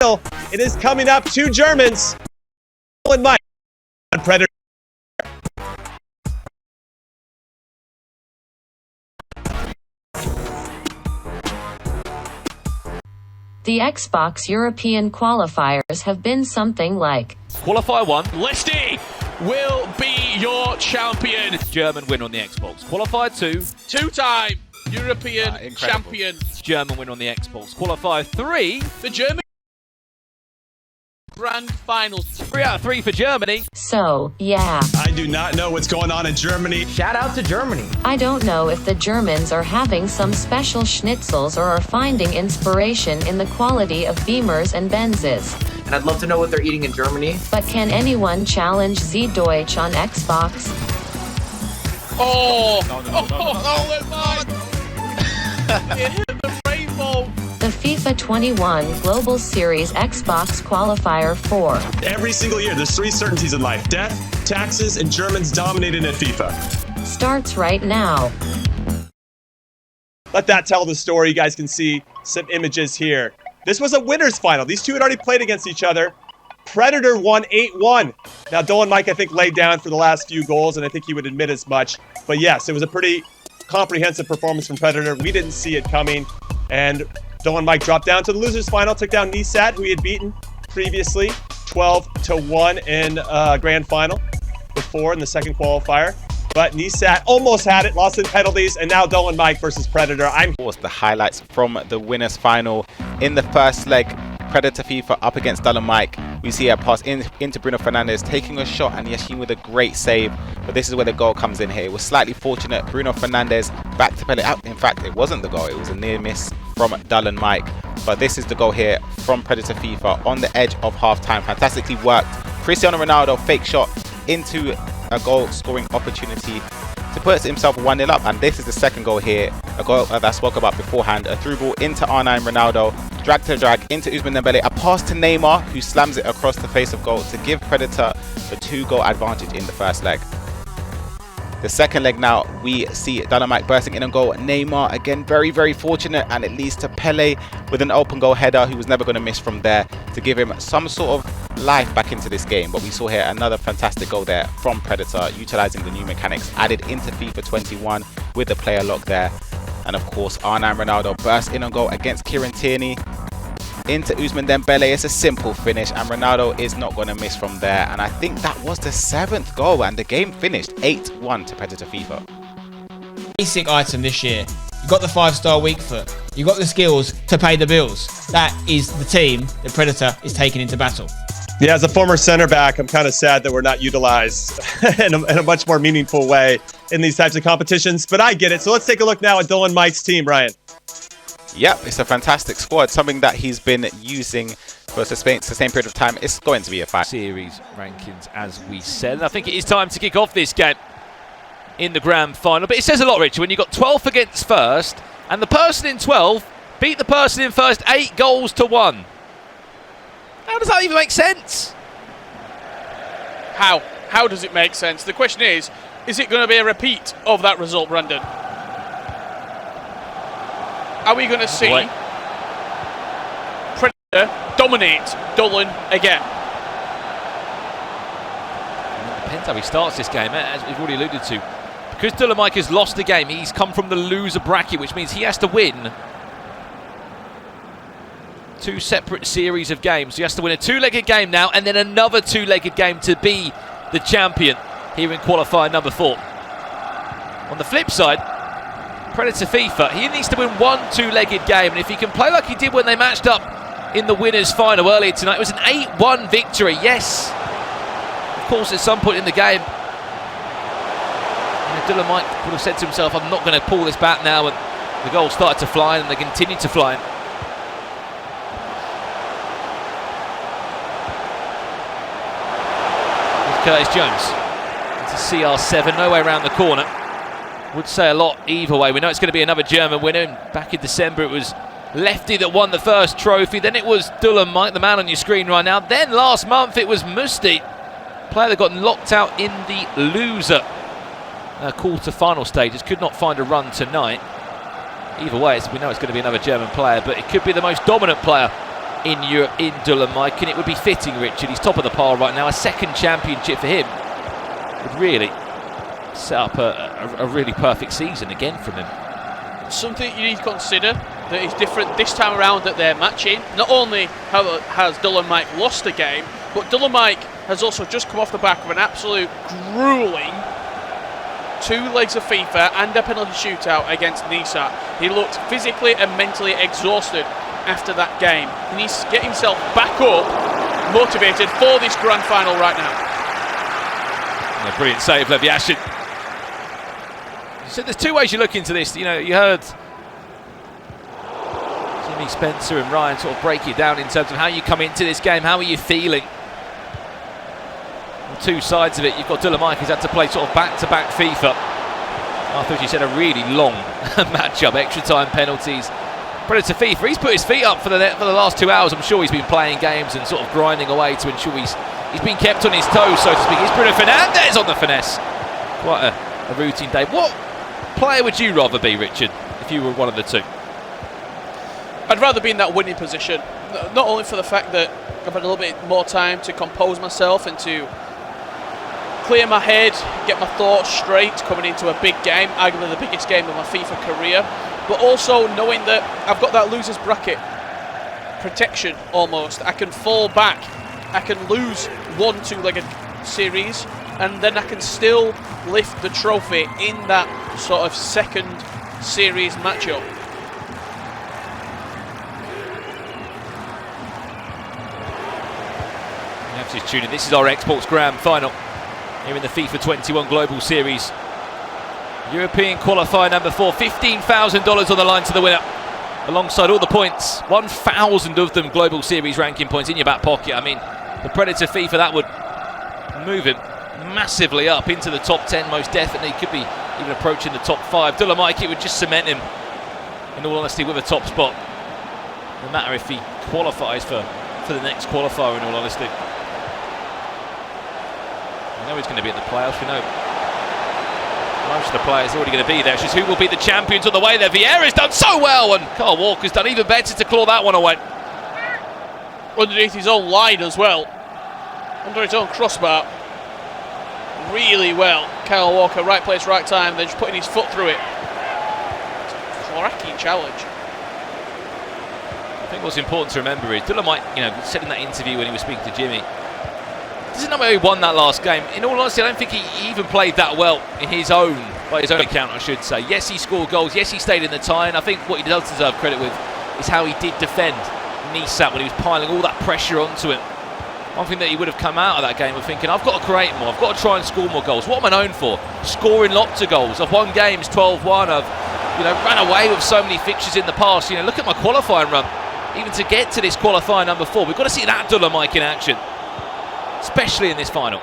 It is coming up. Two Germans. DullenMIKE on Predator. The Xbox European qualifiers have been something like Qualifier 1, Leicester will be your champion. German win on the Xbox. Qualifier 2, two-time European champion. German win on the Xbox. Qualifier 3, the German Grand Finals. 3 out of 3 for Germany. So, yeah. I do not know what's going on in Germany. Shout out to Germany. I don't know if the Germans are having some special schnitzels or are finding inspiration in the quality of Beamers and Benzes. And I'd love to know what they're eating in Germany. But can anyone challenge 𝐤𝐤𝐤𝐞 on Xbox? Oh! No. It hit the rainbow. The FIFA 21 Global Series Xbox Qualifier 4. Every single year, there's 3 certainties in life: death, taxes, and Germans dominating at FIFA. Starts right now. Let that tell the story. You guys can see some images here. This was a winners final. These two had already played against each other. Predator won 8-1. Now, DullenMIKE, I think, laid down for the last few goals, and I think he would admit as much. But yes, it was a pretty comprehensive performance from Predator. We didn't see it coming, and DullenMIKE dropped down to the losers final, took down 𝐤𝐸𝐳𝐵, who he had beaten previously 12-1 in grand final before in the second qualifier. But 𝐤𝐸𝐳𝐵 almost had it, lost in penalties, and now DullenMIKE versus Predator. Of course, the highlights from the winners final. In the first leg, PredatorFIFA up against DullenMIKE. We see a pass into Bruno Fernandes, taking a shot, and 𝐦𝐤𝐤𝐤 with a great save. But this is where the goal comes in here. It was slightly fortunate. Bruno Fernandes back to Pele. In fact, it wasn't the goal. It was a near miss from DullenMIKE. But this is the goal here from PredatorFIFA on the edge of half-time. Fantastically worked. Cristiano Ronaldo, fake shot into a goal-scoring opportunity to put himself 1-0 up. And this is the second goal here. A goal that I spoke about beforehand. A through ball into R9 Ronaldo. Drag into 𝐦𝐸𝐻 Dembele. A pass to Neymar, who slams it across the face of goal to give Predator the 2-goal advantage in the first leg. The second leg now, we see DullenMIKE bursting in on goal. Neymar, again, very, very fortunate, and it leads to Pele with an open goal header, who was never going to miss from there, to give him some sort of life back into this game. But we saw here another fantastic goal there from Predator, utilising the new mechanics added into FIFA 21 with the player lock there. And of course, R9 Ronaldo burst in on goal against Kieran Tierney. Into 𝐦𝐻 Dembele. It's a simple finish, and Ronaldo is not going to miss from there. And I think that was the 7th goal, and the game finished 8-1 to PredatorFIFA. Basic item this year. You got the 5-star weak foot. You got the skills to pay the bills. That is the team that Predator is taking into battle. Yeah, as a former center back, I'm kind of sad that we're not utilized in a much more meaningful way in these types of competitions, but I get it. So let's take a look now at DullenMIKE's team, Ryan. Yep, it's a fantastic squad, something that he's been using for a sustained period of time. It's going to be a fight. Series rankings, as we said. And I think it is time to kick off this game in the grand final. But it says a lot, Richard, when you've got 12th against first, and the person in 12th beat the person in first 8-1. How does that even make sense? How? How does it make sense? The question is it going to be a repeat of that result, Brandon? Are we going to see Predator dominate Dullen again? It depends how he starts this game, as we've already alluded to. Because DullenMIKE has lost the game, he's come from the loser bracket, which means he has to win 2 separate series of games. He has to win a 2-legged game now, and then another 2-legged game to be the champion here in qualifier number 4. On the flip side, PredatorFIFA, he needs to win 1 2-legged game, and if he can play like he did when they matched up in the winners' final earlier tonight, it was an 8-1 victory. Yes, of course, at some point in the game, DullenMIKE would have said to himself, I'm not going to pull this back now, and the goals started to fly, and they continued to fly. Here's Curtis Jones into CR7, no way around the corner. Would say a lot either way. We know it's going to be another German winner. And back in December, it was Lefty that won the first trophy. Then it was DullenMIKE, the man on your screen right now. Then last month, it was Musti, player that got knocked out in the loser quarter-final stages. Could not find a run tonight. Either way, we know it's going to be another German player, but it could be the most dominant player in Europe in DullenMIKE, and it would be fitting, Richard. He's top of the pile right now. A second championship for him would really set up a really perfect season again from him. Something you need to consider that is different this time around that they're matching. Not only has DullenMIKE lost a game, but DullenMIKE has also just come off the back of an absolute grueling 2 legs of FIFA and a penalty shootout against 𝐤𝐸𝐳. He looked physically and mentally exhausted after that game. He needs to get himself back up, motivated for this grand final right now. And a brilliant save, 𝐦𝐤𝐤𝐿. So there's 2 ways you look into this. You know, you heard Jimmy, Spencer and Ryan sort of break it down in terms of how you come into this game, how are you feeling? On 2 sides of it, you've got DullenMIKE who's had to play sort of back-to-back FIFA. After, as you said, a really long matchup, extra time penalties. PredatorFIFA, he's put his feet up for the last 2 hours. I'm sure he's been playing games and sort of grinding away to ensure he's been kept on his toes, so to speak. It's Bruno Fernandes on the finesse. Quite a routine day. What player would you rather be, Richard, if you were one of the 2? I'd rather be in that winning position, not only for the fact that I've had a little bit more time to compose myself and to clear my head, get my thoughts straight coming into a big game, arguably the biggest game of my FIFA career, but also knowing that I've got that loser's bracket protection almost. I can fall back, I can lose 1 2-legged series, and then I can still lift the trophy in that sort of second series matchup. Tuning. This is our Esports Grand Final here in the FIFA 21 Global Series. European qualifier number 4, $15,000 on the line to the winner. Alongside all the points, 1,000 of them Global Series ranking points in your back pocket. I mean, the PredatorFIFA, that would move him massively up into the top 10, most definitely. Could be even approaching the top 5. DullenMIKE, it would just cement him, in all honesty, with a top spot. No matter if he qualifies for the next qualifier, in all honesty. We know he's going to be at the playoffs. We know most of the players are already going to be there. It's just who will be the champions on the way there. Vieira's done so well, and Kyle Walker's done even better to claw that one away. Underneath his own line as well, under his own crossbar. Really well. Kyle Walker, right place, right time, then just putting his foot through it. It's a cracking challenge. I think what's important to remember is DullenMIKE, you know, said in that interview when he was speaking to Jimmy, doesn't know where he won that last game. In all honesty, I don't think he even played that well in his own, by his own account, I should say. Yes, he scored goals. Yes, he stayed in the tie, and I think what he does deserve credit with is how he did defend 𝐤𝐸𝐳 when he was piling all that pressure onto him. One thing that he would have come out of that game of thinking, I've got to create more, I've got to try and score more goals. What am I known for? Scoring lots of goals. I've won games 12-1. I've, you know, ran away with so many fixtures in the past. You know, look at my qualifying run. Even to get to this qualifier number 4, we've got to see that DullenMIKE in action, especially in this final.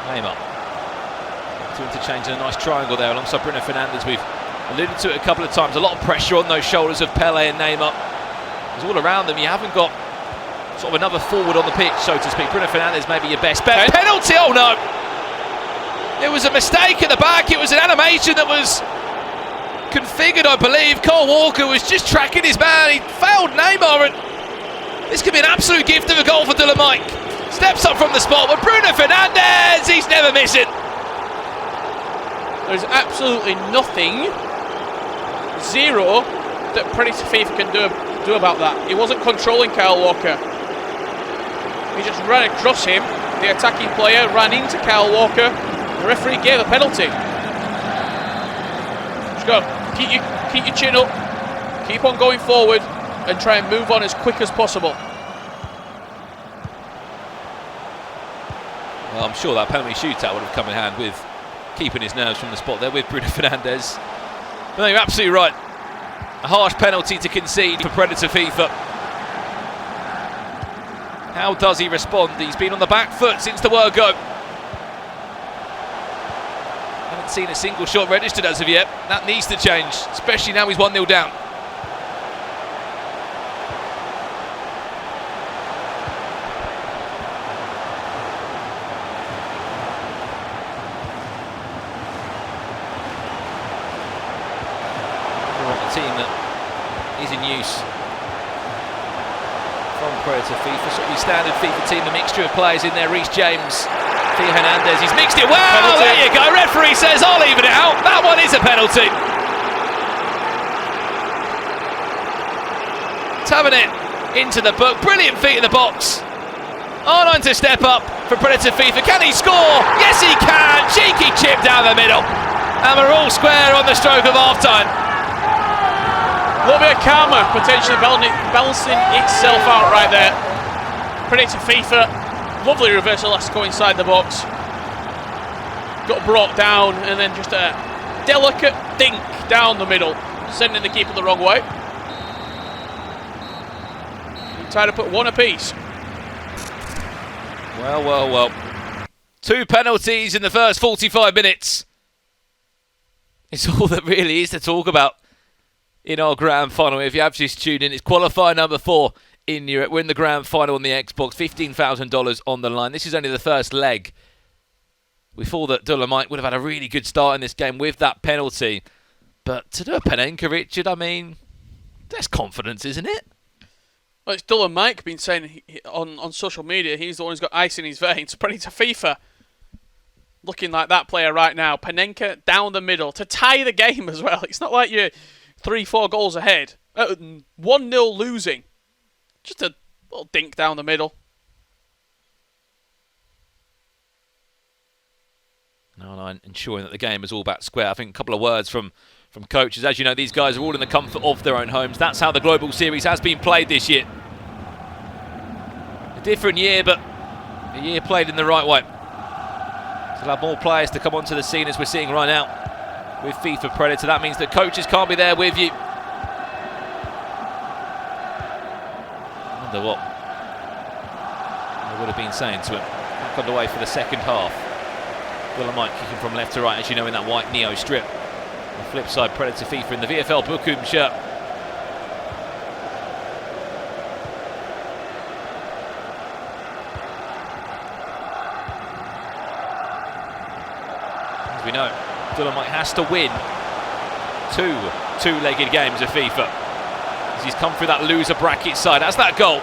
Neymar to interchange in a nice triangle there alongside Bruno Fernandes. We've alluded to it a couple of times. A lot of pressure on those shoulders of Pele and Neymar. It's all around them. You haven't got sort of another forward on the pitch, so to speak. Bruno Fernandes may be your best bet. Penalty! Oh no! It was a mistake at the back. It was an animation that was configured, I believe. Kyle Walker was just tracking his man. He failed Neymar, and this could be an absolute gift of a goal for DullenMIKE. Steps up from the spot with Bruno Fernandes. He's never missing. There's absolutely nothing, zero, that PredatorFIFA can do about that. He wasn't controlling Kyle Walker. He just ran across him. The attacking player ran into Kyle Walker. The referee gave a penalty. Just go. Keep your chin up. Keep on going forward and try and move on as quick as possible. Well, I'm sure that penalty shootout would have come in hand with keeping his nerves from the spot there with Bruno Fernandes. But no, you're absolutely right. A harsh penalty to concede for PredatorFIFA. How does he respond? He's been on the back foot since the word go. Haven't seen a single shot registered as of yet. That needs to change, especially now he's 1-0 down. penalties in use from PredatorFIFA. Sort of standard FIFA team, a mixture of players in there. 𝐤𝐤𝐤𝐿, Hernandez, he's mixed it well. Penalty. There you go. Referee says I'll even it out. That one is a penalty. Having it into the book. Brilliant feet in the box. R9 to step up for PredatorFIFA. Can he score? Yes, he can. Cheeky chip down the middle. And we're all square on the stroke of half-time. A little bit of karma potentially balancing itself out right there. PredatorFIFA, lovely reversal 𝐿 inside the box. Got brought down and then just a delicate dink down the middle, sending the keeper the wrong way. Trying to put one apiece. Well, well, well. 2 penalties in the first 45 minutes. It's all that really is to talk about in our grand final. If you have just tuned in, it's qualifier number 4 in Europe. We're in the grand final on the Xbox. $15,000 on the line. This is only the first leg. We thought that DullenMIKE would have had a really good start in this game with that penalty. But to do a Panenka, Richard, I mean, that's confidence, isn't it? Well, it's DullenMIKE been saying on social media he's the one who's got ice in his veins. PredatorFIFA looking like that player right now. Panenka down the middle to tie the game as well. It's not like you're 3-4 goals ahead. 1-0 losing. Just a little dink down the middle. No, ensuring that the game is all back square. I think a couple of words from coaches. As you know, these guys are all in the comfort of their own homes. That's how the Global Series has been played this year. A different year, but a year played in the right way. So we'll have more players to come onto the scene as we're seeing right now with FIFA Predator. That means that coaches can't be there with you. I wonder what they would have been saying to him. Back underway for the second half. DullenMIKE kicking from left to right, as you know, in that white Neo strip. On the flip side, PredatorFIFA in the VFL Bochum shirt. As we know, DullenMIKE has to win two-legged games of FIFA. As he's come through that loser bracket side. That's that goal.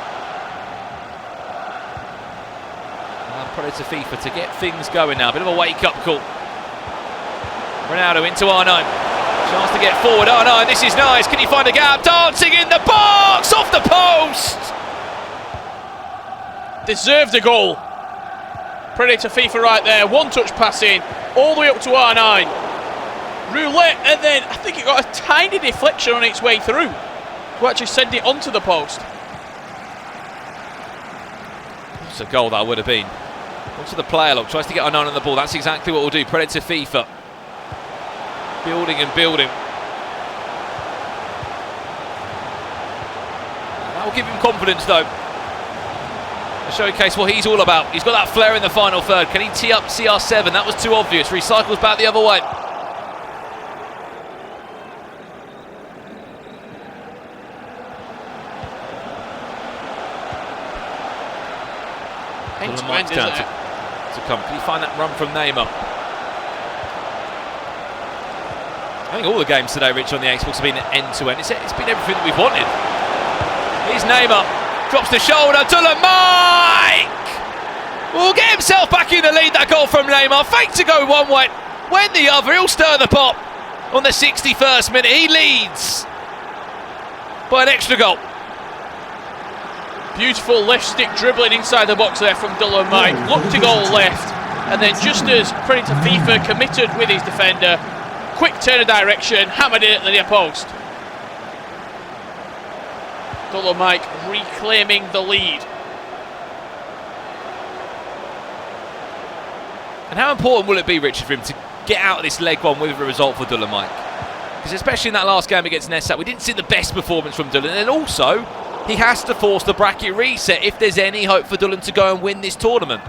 PredatorFIFA to get things going now. Bit of a wake-up call. Ronaldo into R9. Chance to get forward. R9, this is nice. Can he find a gap? Dancing in the box! Off the post! Deserved a goal. PredatorFIFA right there. One-touch passing all the way up to R9. Roulette, and then I think it got a tiny deflection on its way through to actually send it onto the post. That's a goal that would have been. Onto the player lock, tries to get R9 on the ball. That's exactly what we'll do. PredatorFIFA. Building and building. That will give him confidence though. To showcase what he's all about. He's got that flair in the final third. Can he tee up CR7? That was too obvious. Recycles back the other way. End-to-end, isn't it? To come. Can you find that run from Neymar? I think all the games today, Rich, on the Xbox have been end-to-end. It's been everything that we've wanted. Here's Neymar. Drops the shoulder. DullenMIKE will get himself back in the lead. That goal from Neymar. Fake to go one way. Went the other. He'll stir the pot on the 61st minute. He leads by an extra goal. Beautiful left stick dribbling inside the box there from DullenMIKE. Looked to goal left, and then just as PredatorFIFA committed with his defender, quick turn of direction, hammered it at the near post. DullenMIKE reclaiming the lead. And how important will it be, Richard, for him to get out of this leg one with a result for DullenMIKE? Because especially in that last game against Nessat, we didn't see the best performance from Dullen, and also he has to force the bracket reset if there's any hope for Dullen to go and win this tournament.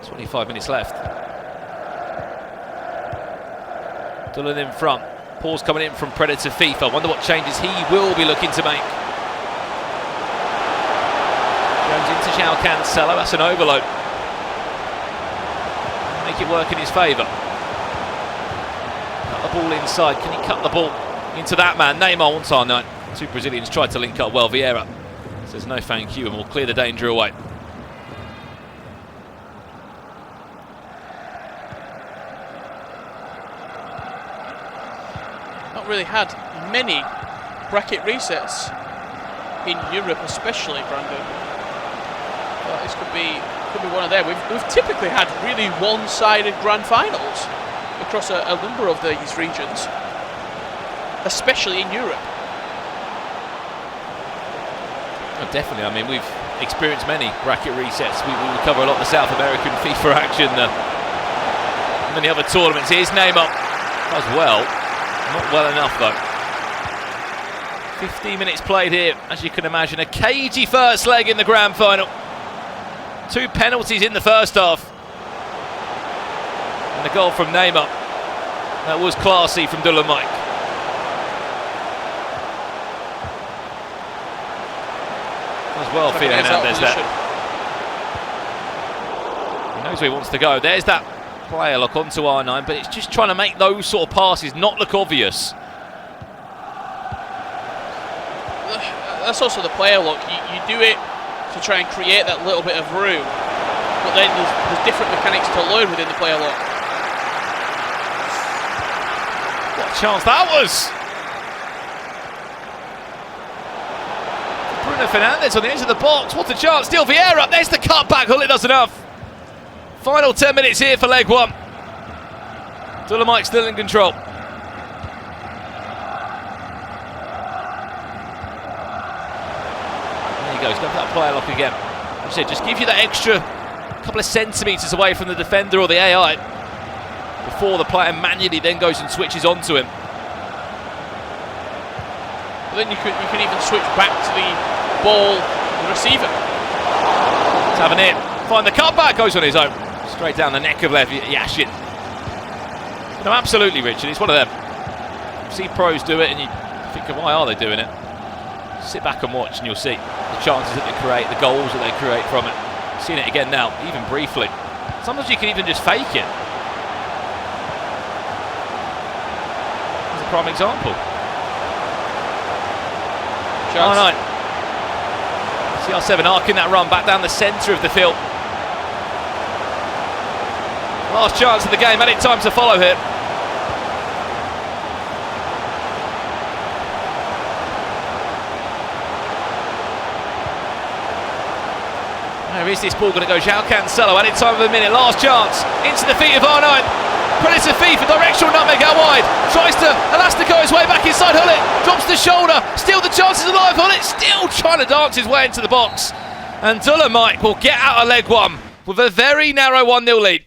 .25 minutes left. Dullen in front. Paul's coming in from PredatorFIFA. Wonder what changes he will be looking to make. 𝐥𝐤𝐤𝐿, that's an overload. Make it work in his favour. Cut the ball inside, can he cut the ball into that man? Neymar wants R9. Two Brazilians tried to link up well. Vieira says no thank you and will clear the danger away. Not really had many bracket resets in Europe, especially, Brandon. But this could be one of them. We've typically had really one-sided grand finals across a number of these regions, especially in Europe. Oh, definitely. I mean, we've experienced many bracket resets. We cover a lot of the South American FIFA action, many other tournaments. Here's Neymar. Does well. Not well enough, though. 15 minutes played here, as you can imagine. A cagey first leg in the grand final. 2 penalties in the first half. And a goal from Neymar. That was classy from DullenMIKE. As well, Theo Hernandez there. He knows where he wants to go. There's that player lock onto R9, but it's just trying to make those sort of passes not look obvious. That's also the player look. You do it to try and create that little bit of room, but then there's different mechanics to learn within the player lock. What a chance that was! Bruno Fernandes on the edge of the box. What a chance! Still Vieira. There's the cutback. Hullet does enough. Final 10 minutes here for leg 1. DullenMIKE still in control. There he goes. Go for that player lock again. Like I said, just give you that extra couple of centimetres away from the defender or the AI before the player manually then goes and switches onto him. But then you can even switch back to the ball receiver. Let's have an in. Find the cutback. Goes on his own. Straight down the neck of 𝐤𝐤𝐤𝐤. No, absolutely, Richard. It's one of them. You see pros do it and you think, why are they doing it? Sit back and watch and you'll see the chances that they create, the goals that they create from it. Seeing it again now, even briefly. Sometimes you can even just fake it. That's a prime example. R9. CR7 arcing that run back down the centre of the field. Last chance of the game, any time to follow here. Where is this ball going to go? João Cancelo, any time of a minute, last chance, into the feet of R9. PredatorFIFA, directional nutmeg out wide. Tries to elastico his way back inside Hullet. Drops the shoulder. Still the chances alive. Hullet still trying to dance his way into the box. And DullenMIKE will get out of leg 1 with a very narrow 1-0 lead.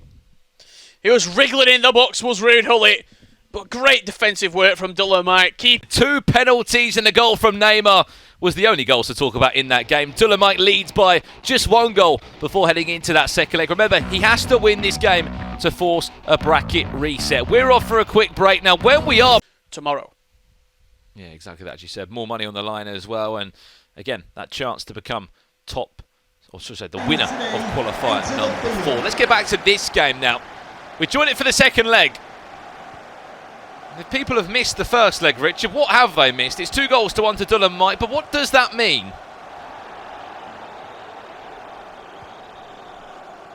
He was wriggling in the box, was Ruud Hullet. But great defensive work from DullenMIKE. Keep 2 penalties and a goal from Neymar was the only goals to talk about in that game. DullenMIKE leads by just 1 goal before heading into that second leg. Remember, he has to win this game to force a bracket reset. We're off for a quick break now. When we are tomorrow. Yeah, exactly that, as you said. More money on the line as well. And again, that chance to become top, or should I say, the winner of qualifier number 4. Let's get back to this game now. We join it for the second leg. If people have missed the first leg, Richard, what have they missed? It's 2 goals to 1 to DullenMIKE, but what does that mean?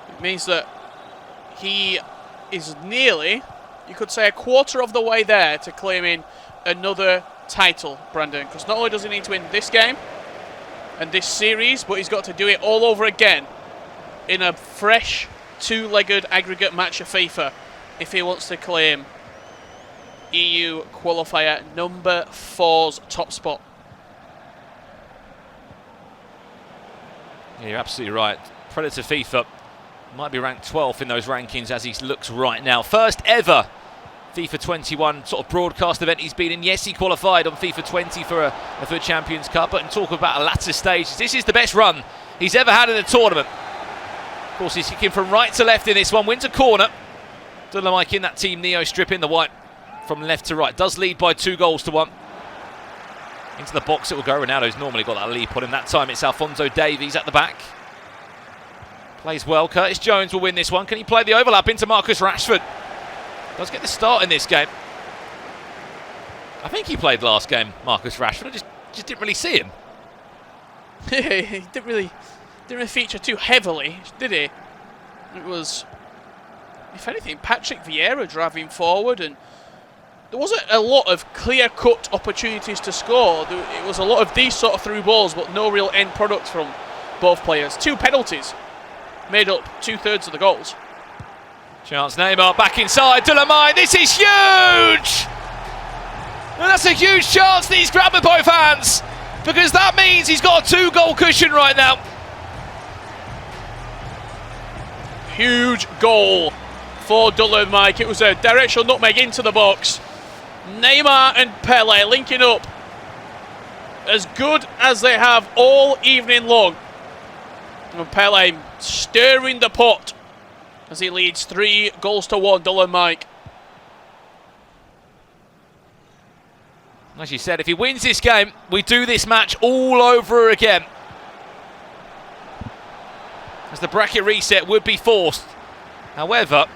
It means that he is nearly, you could say, a quarter of the way there to claiming another title, Brandon. Because not only does he need to win this game and this series, but he's got to do it all over again in a fresh 2-legged aggregate match of FIFA if he wants to claim EU qualifier number 4's top spot. Yeah, you're absolutely right. PredatorFIFA might be ranked 12th in those rankings as he looks right now. First ever FIFA 21 sort of broadcast event he's been in. Yes, he qualified on FIFA 20 for a FUT Champions Cup, but talk about a latter stage. This is the best run he's ever had in a tournament. Of course, he's kicking from right to left in this one. Wins a corner. DullenMIKE in that Team Neo strip in the white. From left to right, does lead by 2 goals to 1. Into the box it will go. Ronaldo's normally got that leap on him. That time it's Alphonso Davies at the back. Plays well. 𝐥𝐤𝐤𝐿 will win this one. Can he play the overlap into Marcus Rashford? Does get the start in this game. I think he played last game, Marcus Rashford. I just didn't really see him. He didn't really feature too heavily, did he? It was, if anything, Patrick Vieira driving forward, and there wasn't a lot of clear-cut opportunities to score. It was a lot of these sort of through balls, but no real end product from both players. 2 penalties made up 2/3 of the goals. Chance Neymar back inside. DullenMIKE, this is huge! And that's a huge chance that he's grabbed with both hands, because that means he's got a 2-goal cushion right now. Huge goal for DullenMIKE. It was a directional nutmeg into the box. Neymar and Pele linking up as good as they have all evening long. And Pele stirring the pot as he leads 3-1 DullenMIKE. As you said, if he wins this game, we do this match all over again, as the bracket reset would be forced. However,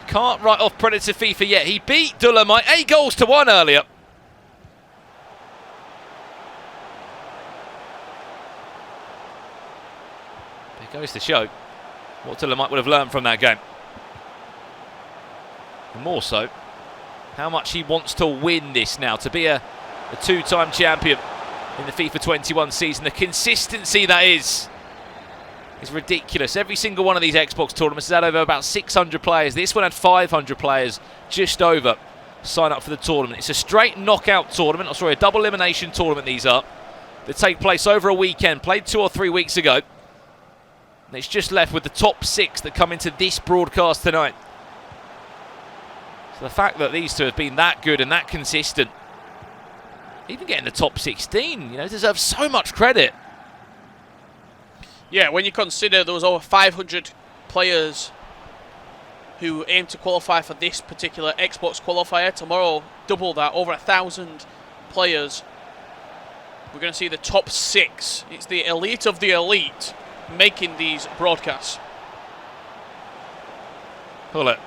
can't write off PredatorFIFA yet. He beat DullenMIKE 8-1 earlier. It goes to show what DullenMIKE would have learned from that game. And more so, how much he wants to win this now, to be a 2-time champion in the FIFA 21 season. The consistency that is ridiculous. Every single one of these Xbox tournaments has had over about 600 players. This one had 500 players, just over, sign up for the tournament. It's a straight knockout tournament, a double elimination tournament these are, that take place over a weekend, played 2 or 3 weeks ago. And it's just left with the top 6 that come into this broadcast tonight. So the fact that these two have been that good and that consistent, even getting the top 16, deserves so much credit. Yeah, when you consider there was over 500 players who aim to qualify for this particular Xbox qualifier. Tomorrow, double that, over 1,000 players. We're going to see the top 6. It's the elite of the elite making these broadcasts. Pull it.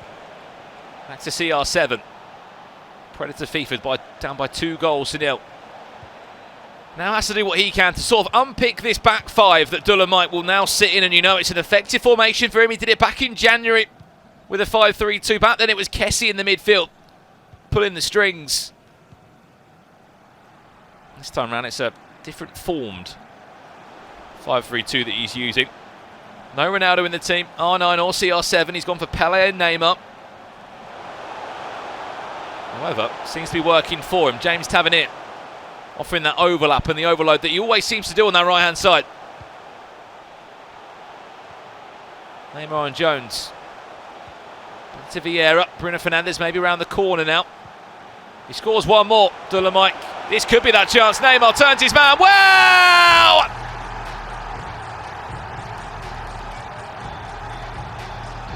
Back to CR7. PredatorFIFA down by 2-0. Now has to do what he can to sort of unpick this back 5 that DullenMIKE will now sit in, and it's an effective formation for him. He did it back in January with a 5-3-2. Back then it was 𝐿𝐥𝐵 in the midfield, pulling the strings. This time around it's a different formed 5-3-2 that he's using. No Ronaldo in the team, R9 or CR7. He's gone for Pele and Neymar. However, seems to be working for him. James Tavernier offering that overlap and the overload that he always seems to do on that right-hand side. Neymar and Jones. Back to Vieira. Bruno Fernandes maybe around the corner now. He scores one more. DullenMIKE. This could be that chance. Neymar turns his man. Wow!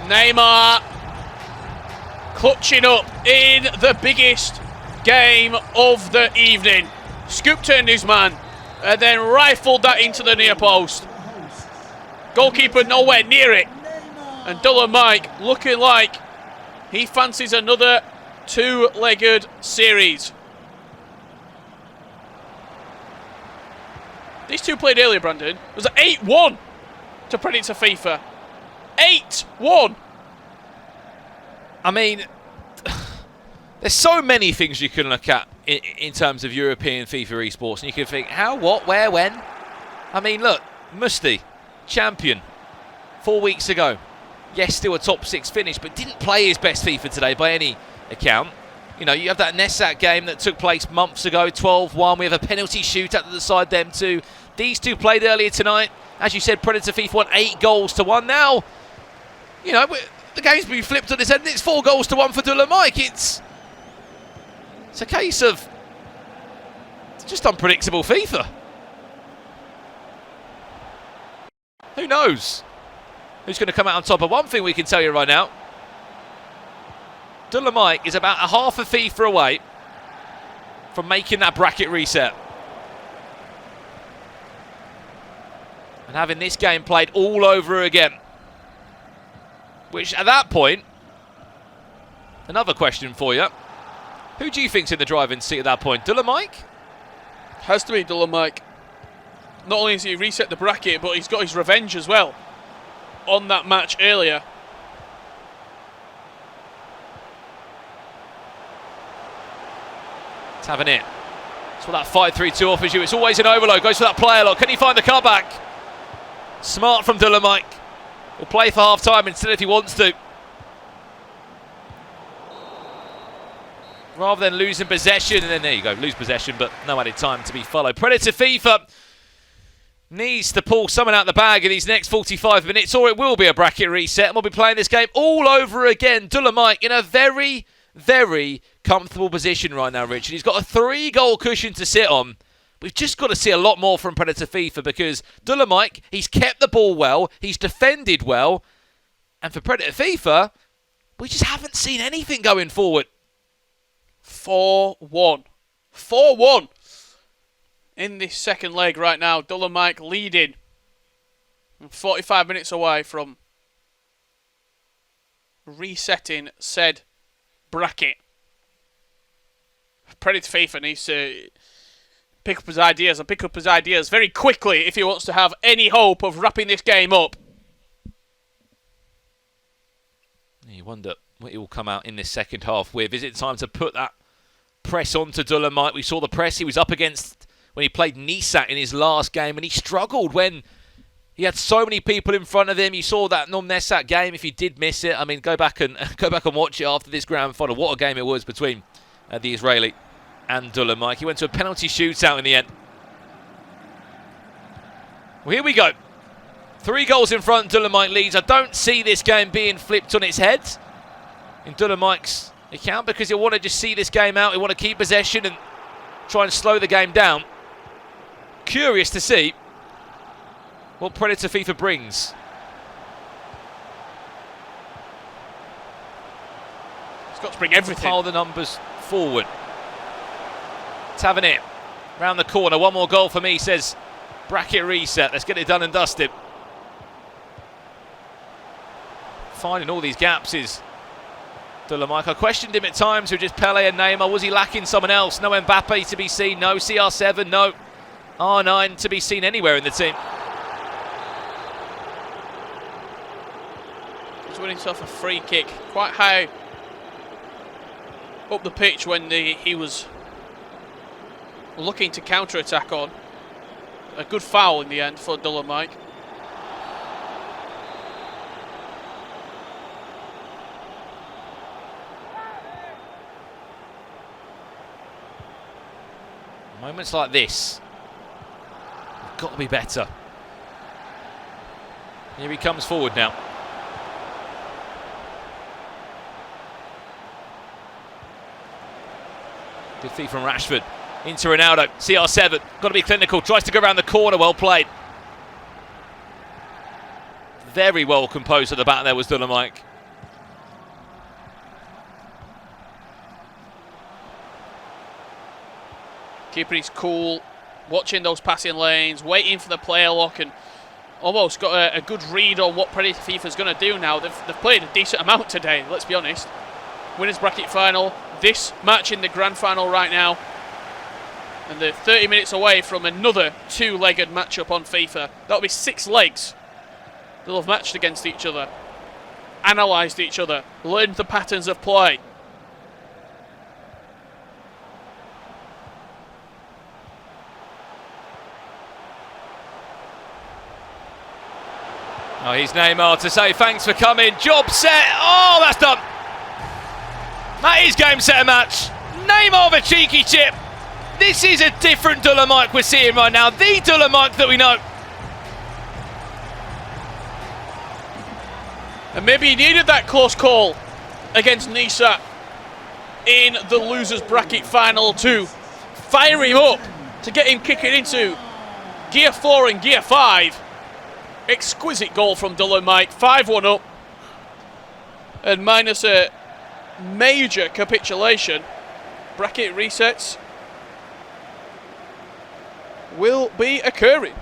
Neymar clutching up in the biggest game of the evening. Scoop turned his man and then rifled that into the near post. Goalkeeper nowhere near it. And DullenMIKE looking like he fancies another 2-legged series. These two played earlier, Brandon. It was 8-1 to PredatorFIFA. 8-1. I mean, there's so many things you can look at in terms of European FIFA esports, and you can think, how, what, where, when? I mean, look, Musti, champion, 4 weeks ago. Yes, still a top 6 finish, but didn't play his best FIFA today by any account. You have that Nessat game that took place months ago, 12-1. We have a penalty shootout to decide them two. These two played earlier tonight. As you said, PredatorFIFA won 8-1. Now, the game's been flipped on its head, and it's 4-1 for DullenMIKE. It's a case of just unpredictable FIFA. Who knows who's going to come out on top? But one thing we can tell you right now, DullenMIKE is about a half a FIFA away from making that bracket reset. and having this game played all over again. Which, at that point, another question for you. Who do you think's in the driving seat at that point? DullenMIKE? Has to be DullenMIKE. Not only has he reset the bracket, but he's got his revenge as well on that match earlier. It's having it. That's what that 5-3-2 offers you. It's always an overload. Goes for that player lock. Can he find the cutback? Smart from DullenMIKE. Will play for half time instead if he wants to. Rather than losing possession, and then there you go, lose possession, but no added time to be followed. PredatorFIFA needs to pull someone out the bag in these next 45 minutes, or it will be a bracket reset, and we'll be playing this game all over again. DullenMIKE in a very, very comfortable position right now, Richard. He's got a 3-goal cushion to sit on. We've just got to see a lot more from PredatorFIFA because DullenMIKE, he's kept the ball well, he's defended well, and for PredatorFIFA, we just haven't seen anything going forward. 4-1. 4-1 in this second leg right now. DullenMIKE leading. 45 minutes away from resetting said bracket. PredatorFIFA needs to pick up his ideas and pick up his ideas very quickly if he wants to have any hope of wrapping this game up. You wonder what he will come out in this second half with. Is it time to put that press onto DullenMIKE? We saw the press he was up against when he played 𝐤𝐸𝐬𝐷 in his last game, and he struggled when he had so many people in front of him. You saw that 𝐦𝐸𝐸𝐷 game. If you did miss it, I mean, go back and watch it after this grand final. What a game it was between the Israeli and DullenMIKE. He went to a penalty shootout in the end. Well, here we go. 3 goals in front, DullenMIKE leads. I don't see this game being flipped on its head in DullenMIKE's account because he'll want to just see this game out. He'll want to keep possession and try and slow the game down. Curious to see what PredatorFIFA brings. He's got to bring everything. Pile the numbers forward. It's having it. Round the corner. One more goal for me, says bracket reset. Let's get it done and dusted. Finding all these gaps is DullenMIKE. I questioned him at times with just Pele and Neymar. Was he lacking someone else? No Mbappe to be seen. No CR7. No R9 to be seen anywhere in the team. He's winning himself a free kick quite high up the pitch when he was looking to counter-attack on. A good foul in the end for DullenMIKE. Moments like this have got to be better. Here he comes forward now. Good feed from Rashford. Into Ronaldo. CR7. Got to be clinical. Tries to go around the corner. Well played. Very well composed at the back there was DullenMIKE. Keeping his cool, watching those passing lanes, waiting for the player lock, and almost got a good read on what PredatorFIFA is going to do now. They've played a decent amount today, let's be honest. Winners bracket final, this match in the grand final right now, and they're 30 minutes away from another 2-legged matchup on FIFA. That'll be 6 legs. They'll have matched against each other, analysed each other, learned the patterns of play. Oh, here's Neymar to say thanks for coming. Job set. Oh, that's done. That is game, set, and match. Neymar with a cheeky chip. This is a different DullenMIKE we're seeing right now. The DullenMIKE that we know. And maybe he needed that close call against 𝐤𝐸𝐸𝐷 in the losers bracket final to fire him up, to get him kicking into gear 4 and gear 5. Exquisite goal from DullenMIKE, 5-1 up, and minus a major capitulation. Bracket resets will be occurring.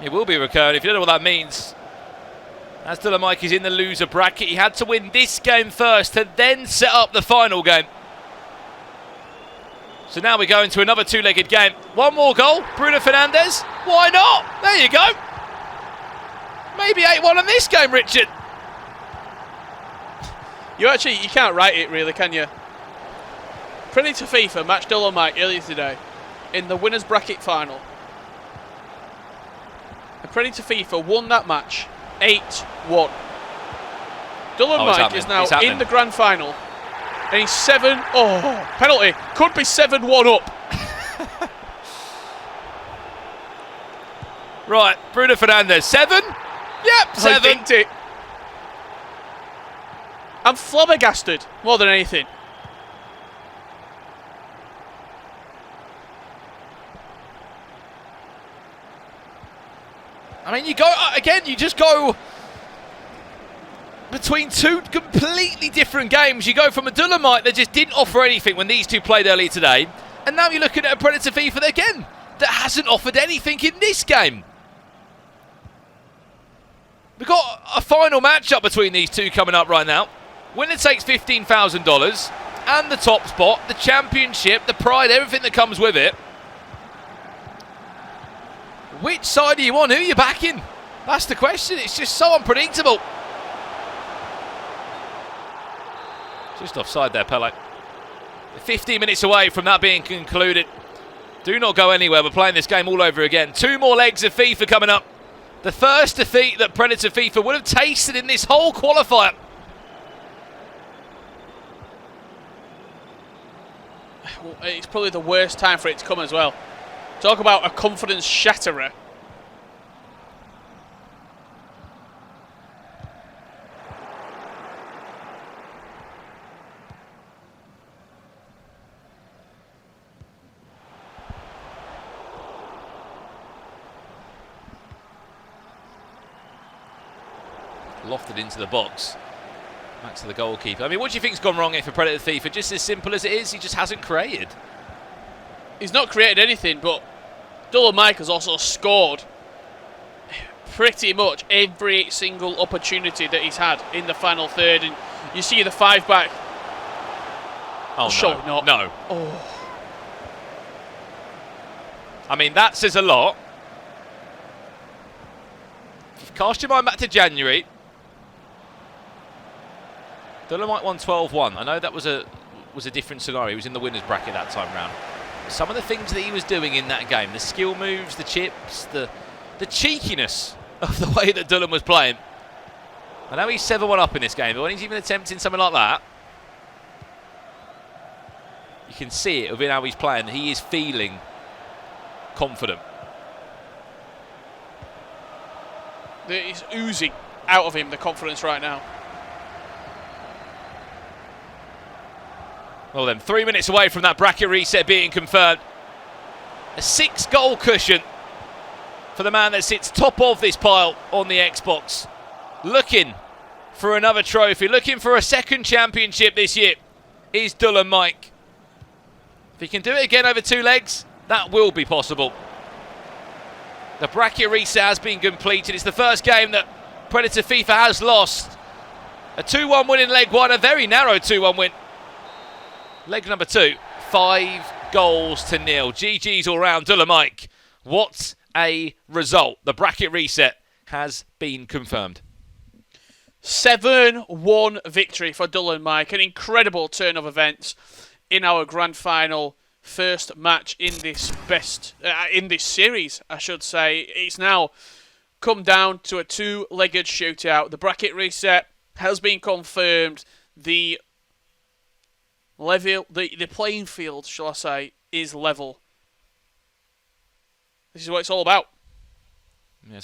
It will be recurring. If you don't know what that means, as DullenMIKE is in the loser bracket, he had to win this game first to then set up the final game. So now we go into another two-legged game. One more goal, Bruno Fernandes. Why not? There you go. Maybe 8-1 on this game, Richard. You can't write it really, can you? PredatorFIFA matched DullenMIKE earlier today in the winners bracket final. And PredatorFIFA won that match 8-1. DullenMIKE is now in the grand final. And he's penalty. Could be 7-1 up. Right, Bruno Fernandes, 7? Yep, 7. I dinked it. I'm flabbergasted more than anything. I mean, you go, again, you just go between two completely different games. You go from a DullenMIKE that just didn't offer anything when these two played earlier today, and now you're looking at a PredatorFIFA again that hasn't offered anything in this game. We've got a final matchup between these two coming up right now. Winner takes $15,000 and the top spot, the championship, the pride, everything that comes with it. Which side do you want? Who are you backing? That's the question. It's just so unpredictable. Just offside there, Pele. 15 minutes away from that being concluded. Do not go anywhere. We're playing this game all over again. 2 more legs of FIFA coming up. The first defeat that PredatorFIFA would have tasted in this whole qualifier. It's probably the worst time for it to come as well. Talk about a confidence shatterer. Lofted into the box. Back to the goalkeeper. I mean, what do you think's gone wrong here for PredatorFIFA? Just as simple as it is, he just hasn't created. He's not created anything, but DullenMIKE has also scored pretty much every single opportunity that he's had in the final third. And you see the 5-back. Oh, no. Not. No. Oh. I mean, that says a lot. Cast your mind back to January. DullenMIKE won 12-1. I know that was a different scenario. He was in the winners bracket that time round. Some of the things that he was doing in that game, the skill moves, the chips, the cheekiness of the way that Dullen was playing. I know he's 7-1 up in this game, but when he's even attempting something like that, you can see it within how he's playing. He is feeling confident. It's oozing out of him, the confidence right now. Well then, 3 minutes away from that bracket reset being confirmed. A 6-goal cushion for the man that sits top of this pile on the Xbox. Looking for another trophy, looking for a second championship this year is DullenMIKE. If he can do it again over 2 legs, that will be possible. The bracket reset has been completed. It's the first game that PredatorFIFA has lost. A 2-1 win in leg 1, a very narrow 2-1 win. Leg number 2, 5-0. GG's all round, DullenMIKE. What a result. The bracket reset has been confirmed. 7-1 victory for DullenMIKE. An incredible turn of events in our grand final. First match in this series, I should say. It's now come down to a 2-legged shootout. The bracket reset has been confirmed. The playing field, shall I say, is level. This is what it's all about. Yeah,